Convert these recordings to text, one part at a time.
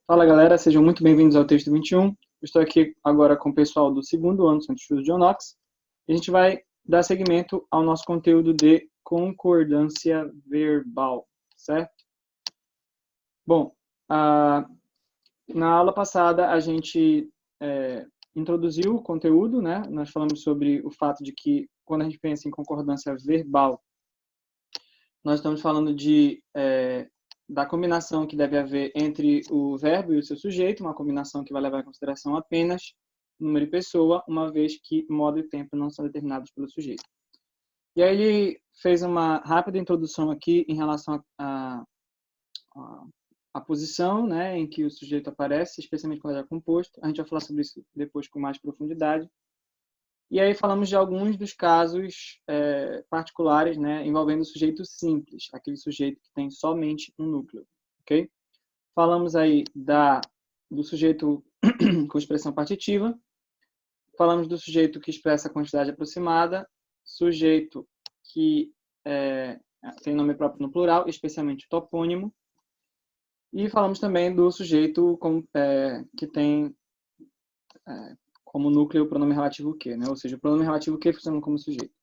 Fala galera, sejam muito bem-vindos ao Texto 21. Estou aqui agora com o pessoal do segundo ano do Centro de Estudos de Onox. E a gente vai dar seguimento ao nosso conteúdo de concordância verbal, certo? Bom, na aula passada a gente introduziu o conteúdo, né? Nós falamos sobre o fato de que quando a gente pensa em concordância verbal, nós estamos falando da combinação que deve haver entre o verbo e o seu sujeito, uma combinação que vai levar em consideração apenas número e pessoa, uma vez que modo e tempo não são determinados pelo sujeito. E aí ele fez uma rápida introdução aqui em relação à posição, né, em que o sujeito aparece, especialmente quando ele é composto. A gente vai falar sobre isso depois com mais profundidade. E aí falamos de alguns dos casos particulares, né, envolvendo o sujeito simples, aquele sujeito que tem somente um núcleo, ok? Falamos aí do sujeito com expressão partitiva, falamos do sujeito que expressa a quantidade aproximada, sujeito que tem nome próprio no plural, especialmente topônimo, e falamos também do sujeito que tem como núcleo o pronome relativo que, né? Ou seja, o pronome relativo que funciona como sujeito.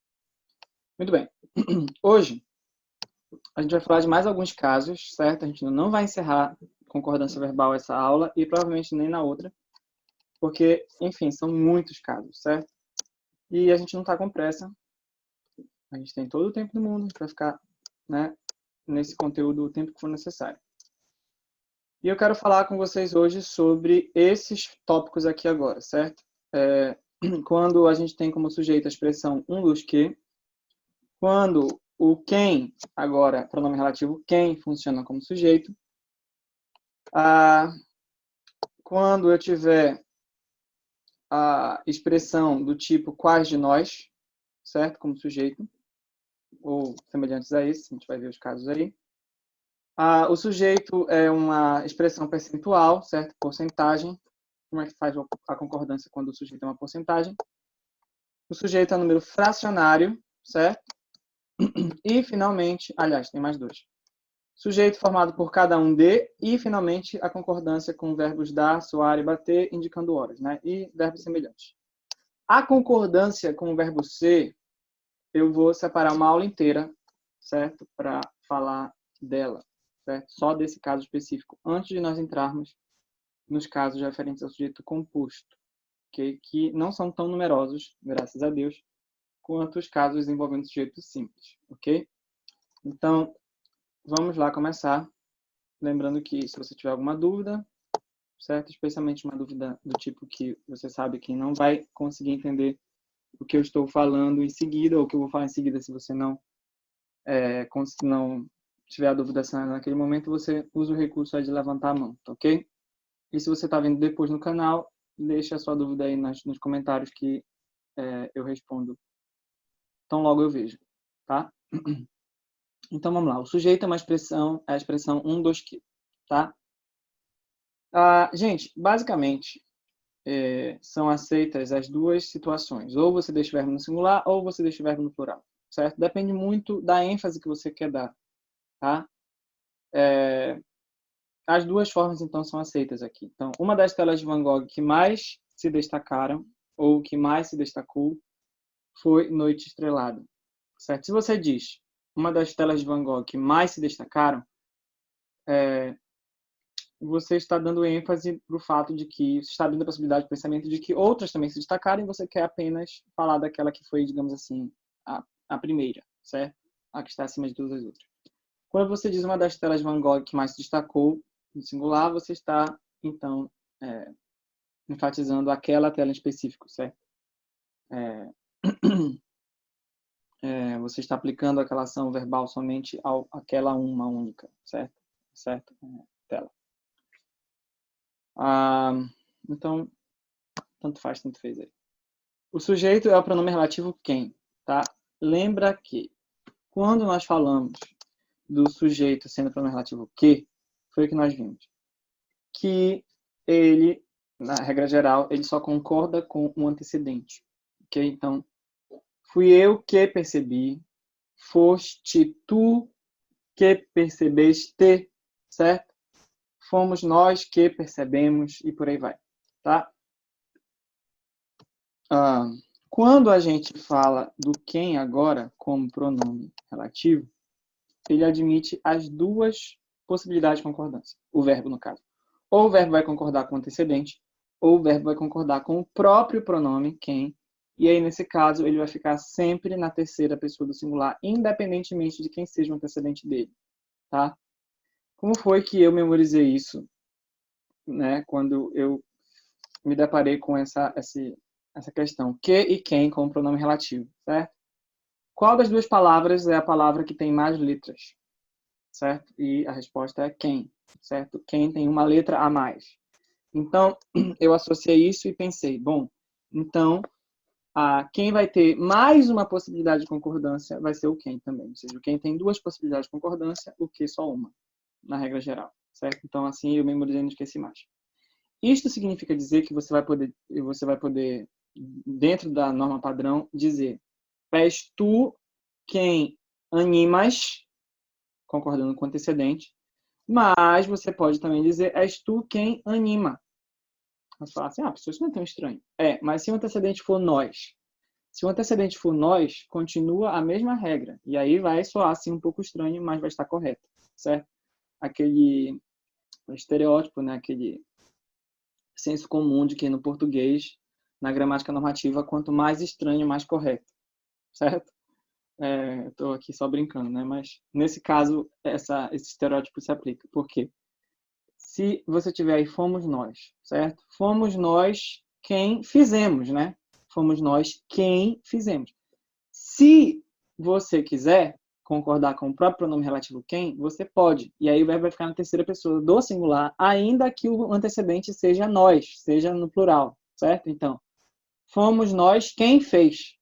Muito bem. Hoje, a gente vai falar de mais alguns casos, certo? A gente não vai encerrar concordância verbal essa aula e provavelmente nem na outra, porque, enfim, são muitos casos, certo? E a gente não está com pressa. A gente tem todo o tempo do mundo para ficar, né, nesse conteúdo o tempo que for necessário. E eu quero falar com vocês hoje sobre esses tópicos aqui agora, certo? Quando a gente tem como sujeito a expressão um dos que, quando o quem, agora, pronome relativo quem, funciona como sujeito, quando eu tiver a expressão do tipo quais de nós, certo? Como sujeito, ou semelhantes a esse, a gente vai ver os casos aí. O sujeito é uma expressão percentual, certo? Porcentagem. Como é que faz a concordância quando o sujeito é uma porcentagem? O sujeito é um número fracionário, certo? E, finalmente, aliás, tem mais dois. Sujeito formado por cada um de, e, finalmente, a concordância com verbos dar, soar e bater, indicando horas, né? E verbos semelhantes. A concordância com o verbo ser, eu vou separar uma aula inteira, certo? Para falar dela, certo? Só desse caso específico, antes de nós entrarmos nos casos referentes ao sujeito composto, okay? Que não são tão numerosos, graças a Deus, quanto os casos envolvendo sujeito simples, ok? Então, vamos lá começar. Lembrando que se você tiver alguma dúvida, certo? Especialmente uma dúvida do tipo que você sabe que não vai conseguir entender o que eu estou falando em seguida, ou o que eu vou falar em seguida, se você não tiver a dúvida naquele momento, você usa o recurso aí de levantar a mão, tá ok? E se você está vendo depois no canal, deixe a sua dúvida aí nos comentários que eu respondo tão logo eu vejo, tá? Então vamos lá. O sujeito é a expressão um dos que, tá? Gente, basicamente são aceitas as duas situações. Ou você deixa o verbo no singular, ou você deixa o verbo no plural, certo? Depende muito da ênfase que você quer dar, tá? As duas formas, então, são aceitas aqui. Então, uma das telas de Van Gogh que mais se destacaram, ou que mais se destacou, foi Noite Estrelada, certo? Se você diz uma das telas de Van Gogh que mais se destacaram, você está dando ênfase para o fato de que, você está abrindo a possibilidade de pensamento de que outras também se destacaram e você quer apenas falar daquela que foi, digamos assim, a primeira, certo? A que está acima de todas as outras. Quando você diz uma das telas de Van Gogh que mais se destacou, no singular, você está, então, enfatizando aquela tela em específico, certo? Você está aplicando aquela ação verbal somente àquela uma única, certo? Certo? Tela. Então, tanto faz, tanto fez aí. O sujeito é o pronome relativo quem, tá? Lembra que quando nós falamos do sujeito sendo pronome relativo que, foi o que nós vimos. Que ele, na regra geral, ele só concorda com um antecedente, ok? Então, fui eu que percebi, foste tu que percebeste, certo? fomos nós que percebemos e por aí vai, tá? Quando a gente fala do quem agora como pronome relativo, ele admite as duas possibilidades de concordância. O verbo, no caso. Ou o verbo vai concordar com o antecedente, ou o verbo vai concordar com o próprio pronome, quem. E aí, nesse caso, ele vai ficar sempre na terceira pessoa do singular, independentemente de quem seja o antecedente dele. Tá? Como foi que eu memorizei isso, né, quando eu me deparei com essa questão? Que e quem como pronome relativo, certo? Qual das duas palavras é a palavra que tem mais letras? Certo? E a resposta é quem, certo? Quem tem uma letra a mais. Então, eu associei isso e pensei, bom, então, quem vai ter mais uma possibilidade de concordância vai ser o quem também. Ou seja, o quem tem duas possibilidades de concordância, o que só uma, na regra geral, certo? Então, assim, eu memorizei e não esqueci mais. Isto significa dizer que você vai poder, dentro da norma padrão, dizer és tu quem animas, concordando com o antecedente, mas você pode também dizer és tu quem anima. Você fala assim, pessoal, isso não é tão estranho. Mas se o antecedente for nós, continua a mesma regra. E aí vai soar assim um pouco estranho, mas vai estar correto, certo? Aquele estereótipo, né? Aquele senso comum de que no português, na gramática normativa, quanto mais estranho, mais correto, certo? Estou aqui só brincando, né? Mas nesse caso, esse estereótipo se aplica. Por quê? Se você tiver aí, fomos nós, certo? Fomos nós quem fizemos, né? Fomos nós quem fizemos. Se você quiser concordar com o próprio pronome relativo quem, você pode. E aí o verbo vai ficar na terceira pessoa do singular, ainda que o antecedente seja nós, seja no plural, certo? Então, fomos nós quem fez.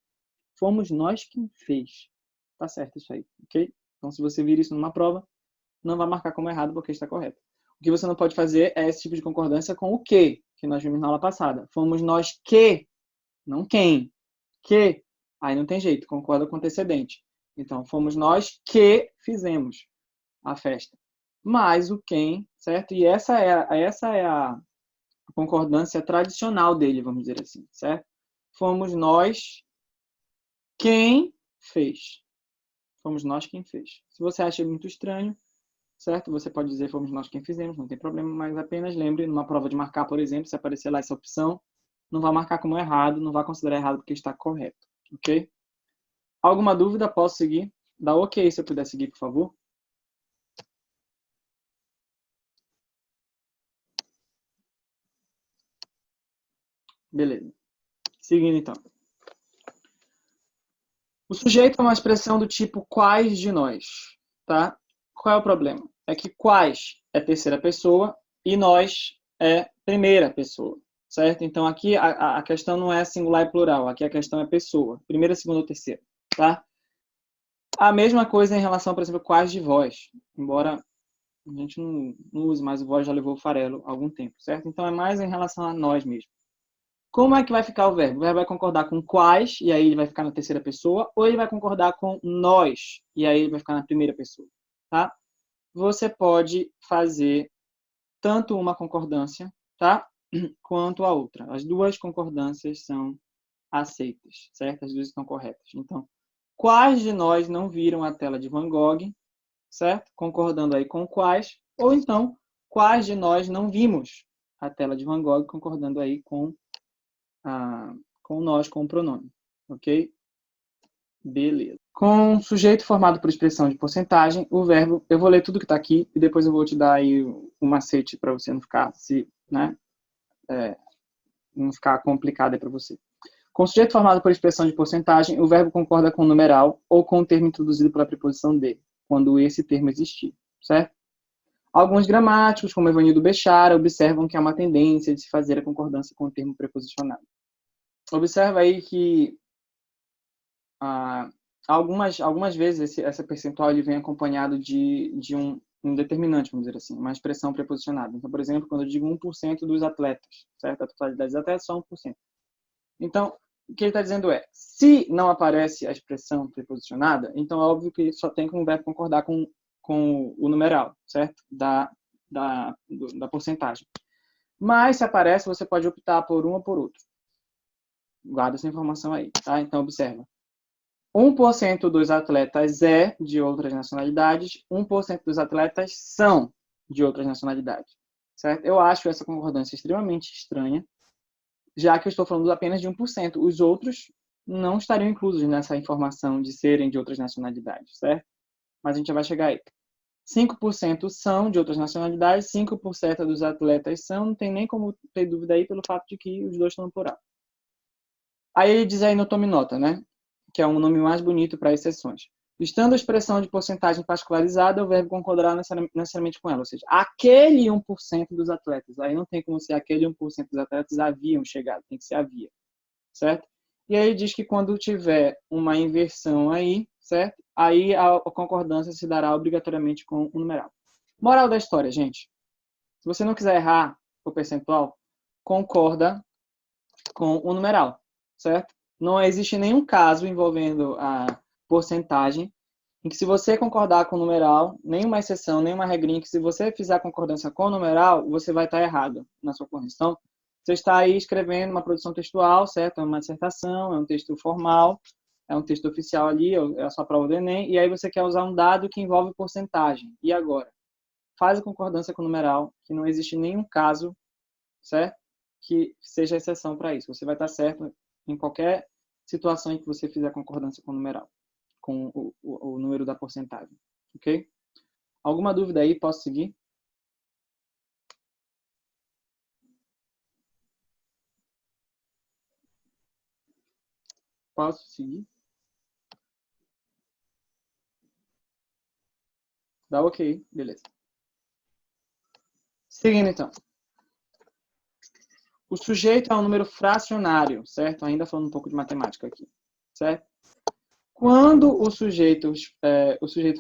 Fomos nós quem fez. Tá certo isso aí, ok? Então, se você vir isso numa prova, não vai marcar como errado porque está correto. O que você não pode fazer é esse tipo de concordância com o que nós vimos na aula passada. Fomos nós que, não quem. Que, aí não tem jeito, concorda com o antecedente. Então, fomos nós que fizemos a festa. Mas o quem, certo? E essa é a concordância tradicional dele, vamos dizer assim, certo? Fomos nós quem fez. Fomos nós quem fez. Se você acha muito estranho, certo? Você pode dizer fomos nós quem fizemos, não tem problema, mas apenas lembre, numa prova de marcar, por exemplo, se aparecer lá essa opção, não vai marcar como errado, não vai considerar errado porque está correto, ok? Alguma dúvida? Posso seguir? Dá ok se eu puder seguir, por favor. Beleza. Seguindo, então. O sujeito é uma expressão do tipo quais de nós, tá? Qual é o problema? É que quais é terceira pessoa e nós é primeira pessoa, certo? Então, aqui a questão não é singular e plural, aqui a questão é pessoa, primeira, segunda ou terceira, tá? A mesma coisa em relação, por exemplo, quais de vós, embora a gente não use mais o vós, já levou o farelo há algum tempo, certo? Então, é mais em relação a nós mesmo. Como é que vai ficar o verbo? O verbo vai concordar com quais, e aí ele vai ficar na terceira pessoa, ou ele vai concordar com nós, e aí ele vai ficar na primeira pessoa, tá? Você pode fazer tanto uma concordância, tá? Quanto a outra. As duas concordâncias são aceitas, certo? As duas estão corretas. Então, quais de nós não viram a tela de Van Gogh, certo? Concordando aí com quais, ou então, quais de nós não vimos a tela de Van Gogh, concordando aí com nós, com o pronome, ok? Beleza. Com sujeito formado por expressão de porcentagem, o verbo, eu vou ler tudo que está aqui e depois eu vou te dar aí um macete para você não ficar, não ficar complicado aí para você. Com sujeito formado por expressão de porcentagem, o verbo concorda com o numeral ou com o termo introduzido pela preposição de, quando esse termo existir, certo? Alguns gramáticos, como Evanildo Bechara, observam que há uma tendência de se fazer a concordância com o termo preposicionado. Observa aí que algumas vezes essa percentual ele vem acompanhado de um determinante, vamos dizer assim, uma expressão preposicionada. Então, por exemplo, quando eu digo 1% dos atletas, certo? A totalidade dos atletas é só 1%. Então, o que ele está dizendo é, se não aparece a expressão preposicionada, então é óbvio que só tem como verbo concordar com o numeral, certo? da porcentagem. Mas, se aparece, você pode optar por um ou por outro. Guarda essa informação aí, tá? Então, observa. 1% dos atletas é de outras nacionalidades, 1% dos atletas são de outras nacionalidades, certo? Eu acho essa concordância extremamente estranha, já que eu estou falando apenas de 1%. Os outros não estariam inclusos nessa informação de serem de outras nacionalidades, certo? Mas a gente já vai chegar aí. 5% são de outras nacionalidades, 5% dos atletas são, não tem nem como ter dúvida aí pelo fato de que os dois estão no plural. Aí ele diz aí no tome nota, né? Que é um nome mais bonito para exceções. Estando a expressão de porcentagem particularizada, o verbo concordará necessariamente com ela. Ou seja, aquele 1% dos atletas. Aí não tem como ser aquele 1% dos atletas haviam chegado. Tem que ser havia. Certo? E aí diz que quando tiver uma inversão aí, certo? Aí a concordância se dará obrigatoriamente com o numeral. Moral da história, gente. Se você não quiser errar o percentual, concorda com o numeral, certo? Não existe nenhum caso envolvendo a porcentagem em que, se você concordar com o numeral, nenhuma exceção, nenhuma regrinha, que se você fizer a concordância com o numeral, você vai estar errado na sua correção. Você está aí escrevendo uma produção textual, certo? É uma dissertação, é um texto formal, é um texto oficial ali, é a sua prova do Enem, e aí você quer usar um dado que envolve porcentagem. E agora? Faz a concordância com o numeral, que não existe nenhum caso, certo? Que seja exceção para isso. Você vai estar certo em qualquer situação em que você fizer concordância com o numeral, com o número da porcentagem. Ok? Alguma dúvida aí? Posso seguir? Posso seguir? Dá ok. Beleza. Seguindo, então. O sujeito é um número fracionário, certo? Ainda falando um pouco de matemática aqui, certo? Quando o sujeito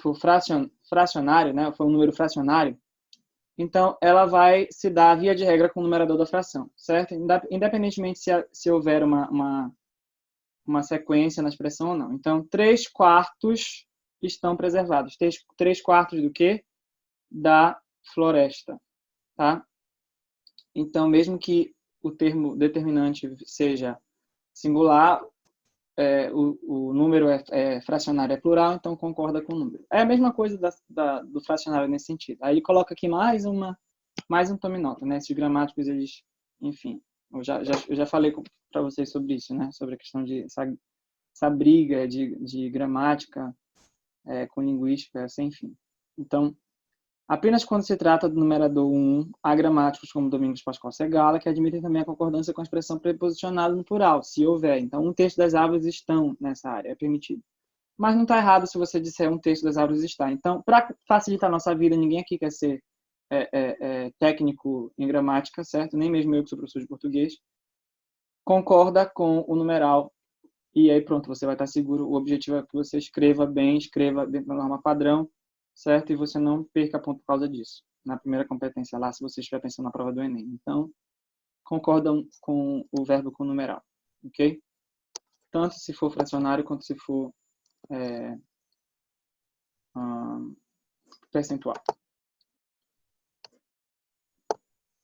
for fracionário, né, for um número fracionário, então ela vai se dar, via de regra, com o numerador da fração, certo? Independentemente se houver uma sequência na expressão ou não. Então, 3/4 estão preservados. 3/4 do quê? Da floresta, tá? Então, mesmo que o termo determinante seja singular, o número fracionário é plural, então concorda com o número. É a mesma coisa do fracionário nesse sentido. Aí coloca aqui mais um tome nota, né? Esses gramáticos, eles, enfim, eu já falei para vocês sobre isso, né? Sobre a questão de essa briga de gramática com linguística, enfim. Então, apenas quando se trata do numerador 1, há gramáticos como Domingos Pascoal Segala, que admitem também a concordância com a expressão preposicionada no plural, se houver. Então, um terço das árvores estão nessa área, é permitido. Mas não está errado se você disser um terço das árvores está. Então, para facilitar a nossa vida, ninguém aqui quer ser técnico em gramática, certo? Nem mesmo eu, que sou professor de português. Concorda com o numeral e aí pronto, você vai estar seguro. O objetivo é que você escreva bem, escreva dentro da norma padrão, certo? E você não perca ponto por causa disso. Na primeira competência lá, se você estiver pensando na prova do Enem. Então, concordam com o verbo com o numeral, ok? Tanto se for fracionário quanto se for percentual.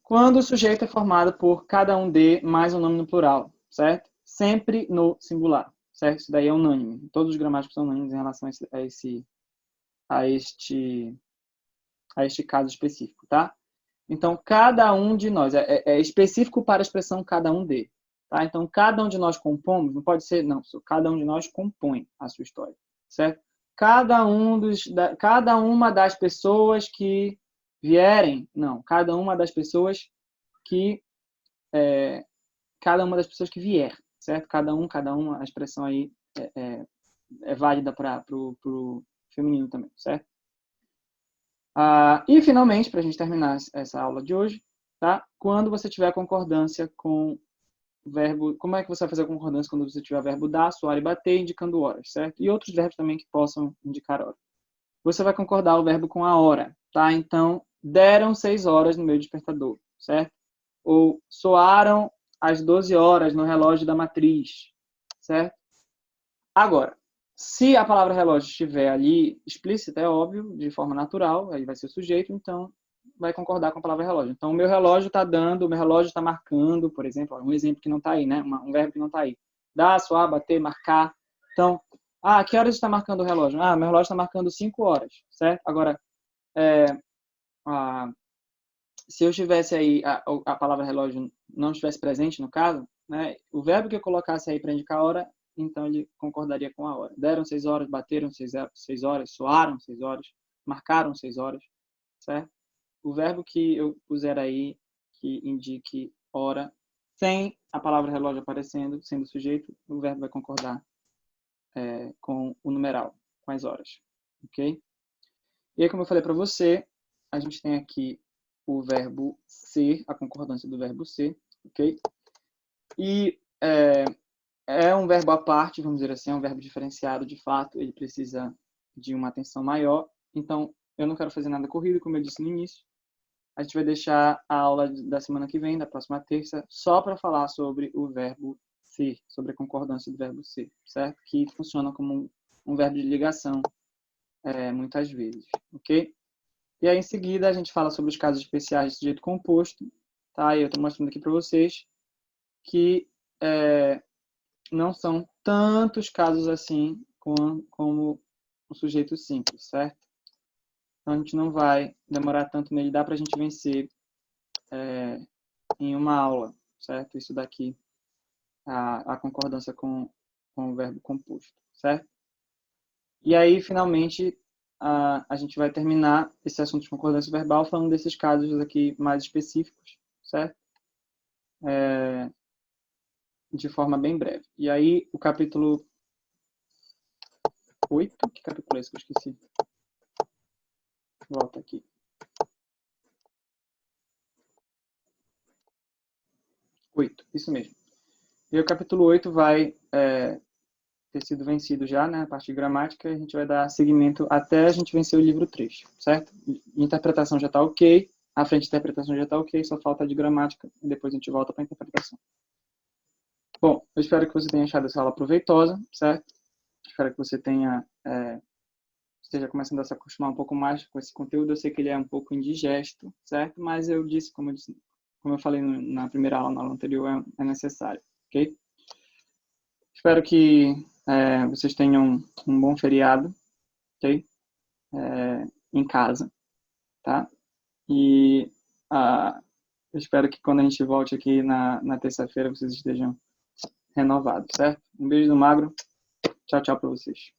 Quando o sujeito é formado por cada um de mais um nome no plural, certo? Sempre no singular, certo? Isso daí é unânime. Todos os gramáticos são unânimes em relação a este caso específico, tá? Então, cada um de nós, é específico para a expressão cada um de, tá? Então, cada um de nós compomos, não pode ser, não, cada um de nós compõe a sua história, certo? Cada uma das pessoas que vierem, não, cada uma das pessoas que vier, certo? Cada uma, a expressão aí é válida para o feminino também, certo? E, finalmente, para a gente terminar essa aula de hoje, tá? Quando você tiver concordância com o verbo... Como é que você vai fazer a concordância quando você tiver o verbo dar, soar e bater, indicando horas, certo? E outros verbos também que possam indicar hora. Você vai concordar o verbo com a hora, tá? Então, deram 6 horas no meu despertador, certo? Ou soaram às 12 horas no relógio da matriz, certo? Agora, se a palavra relógio estiver ali explícita, é óbvio, de forma natural, aí vai ser sujeito, então vai concordar com a palavra relógio. Então, o meu relógio está dando, o meu relógio está marcando, por exemplo, um exemplo que não está aí, né? Um verbo que não está aí. Dar, soar, bater, marcar. Então, que horas está marcando o relógio? Meu relógio está marcando 5 horas, certo? Agora, se eu tivesse aí, a palavra relógio não estivesse presente, no caso, né? O verbo que eu colocasse aí para indicar a hora, então ele concordaria com a hora. Deram 6 horas, bateram 6 horas, soaram 6 horas, marcaram 6 horas, certo? O verbo que eu puser aí, que indique hora, sem a palavra relógio aparecendo, sendo sujeito, o verbo vai concordar com o numeral, com as horas, ok? E aí, como eu falei para você, a gente tem aqui o verbo ser, a concordância do verbo ser, ok? E é um verbo à parte, vamos dizer assim, é um verbo diferenciado, de fato, ele precisa de uma atenção maior. Então, eu não quero fazer nada corrido, como eu disse no início. A gente vai deixar a aula da semana que vem, da próxima terça, só para falar sobre o verbo ser, sobre a concordância do verbo ser, certo? Que funciona como um verbo de ligação, muitas vezes, ok? E aí, em seguida, a gente fala sobre os casos especiais de sujeito composto, tá? E eu estou mostrando aqui para vocês que não são tantos casos assim como o sujeito simples, certo? Então, a gente não vai demorar tanto nele, dá para a gente vencer em uma aula, certo? Isso daqui, a concordância com o verbo composto, certo? E aí, finalmente, a gente vai terminar esse assunto de concordância verbal falando desses casos aqui mais específicos, certo? De forma bem breve. E aí, o capítulo 8, que capítulo é esse que eu esqueci? Volta aqui. 8, isso mesmo. E o capítulo 8 vai ter sido vencido já, né, a parte de gramática, e a gente vai dar seguimento até a gente vencer o livro 3, certo? Interpretação já está ok, a frente de interpretação já está ok, só falta de gramática, e depois a gente volta para a interpretação. Bom, eu espero que você tenha achado essa aula proveitosa, certo? Espero que você esteja começando a se acostumar um pouco mais com esse conteúdo. Eu sei que ele é um pouco indigesto, certo? Mas como eu falei na primeira aula, na aula anterior, é necessário, ok? Espero que vocês tenham um bom feriado, ok? Em casa, tá? E eu espero que quando a gente volte aqui na terça-feira vocês estejam renovados, certo? Um beijo do Magro. Tchau, tchau para vocês.